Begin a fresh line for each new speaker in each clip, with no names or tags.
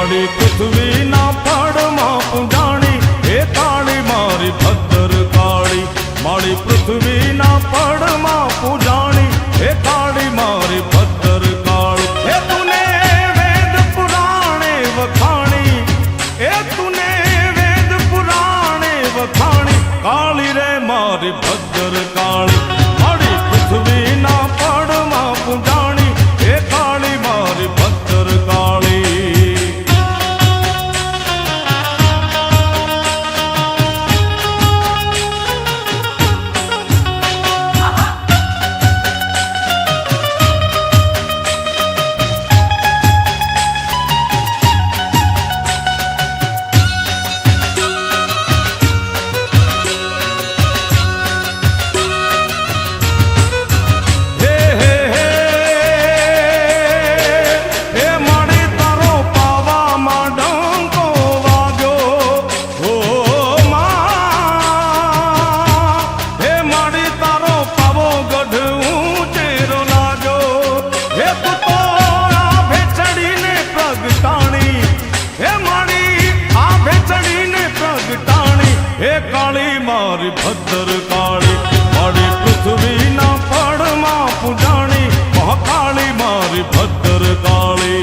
મારી પૃથ્વીના પડમાં પૂજાણી એ કાળી મારી ભદ્ર કાળી મારી પૃથ્વીના પડમાં પૂજાણી એ કાળી મારી ભદ્ર કાળી એ તુને વેદ પુરાણે વખાણી એ તુને વેદ પુરાણે વખાણી કાળી રે મારી ભદ્ર કાળી મારી પૃથ્વીના પડમાં પૂજાણી એ કાળી મારી ભદ્ર કાળી हे काली मारी भद्र काली मारी पृथ्वीना पड़मा पूजाणी महाकाली मारी भद्र काली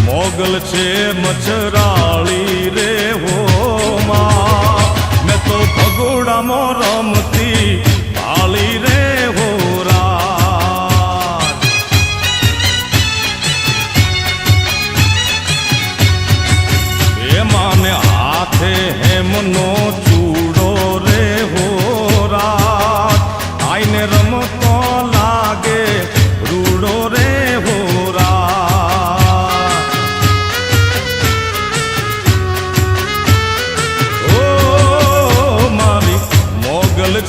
मोगल छे मछराली रे हो मां मैं तो भगोड़ा मो रमती काली रे हो रात ये माने हाथे हेमनो चूड़ो रे हो रात आईने रमतो लागे रूड़ो रे हो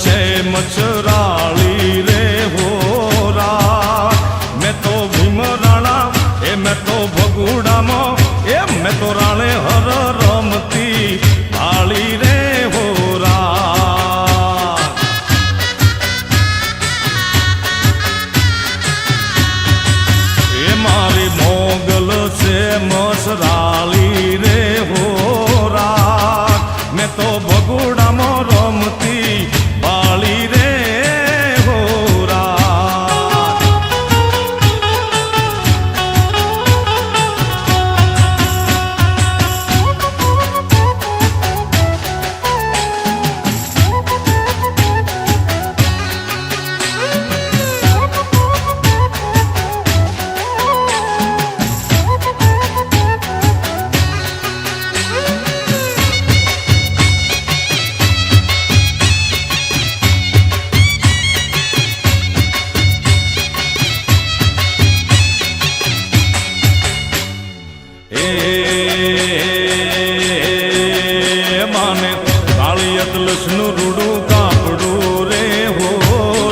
छे मछराली रे हो रात मैं तो भीमराणा ए मैं तो भगुड़ा मो ए मैं तो राणे हर रमती काली रे हो रात ए मारी मोगल से मछराली रे हो रात मैं तो भगुड़ा मो रमती काली रे हो रात माने काली अतलसनु रूडू कापड़ू रे हो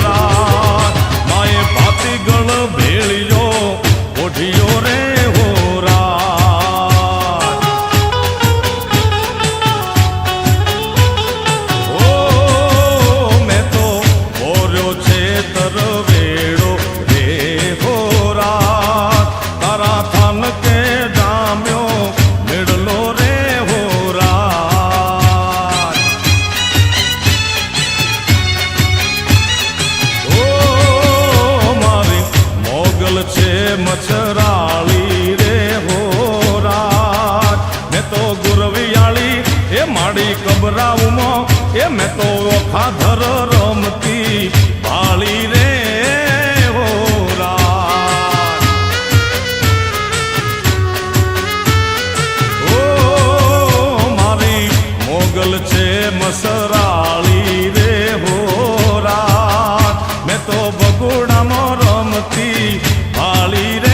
रात माए पाती गल भेलियो ओढ़ियो रे हो रात ओ मैं तो बोलो छे तरवेड़ो रे हो रात तारा थान के दाम्यो मिडलो रे हो रात ओ मारी मोगल छे मछराली रे हो रात मैं तो गुरवियाली ए माड़ी कबराऊमो ए मैं तो ओखाधर रमती भाली रे हो रात ओ मारी मोगल छे मसराली रे हो रात मैं तो बगुड़ा मो रमती भाली रे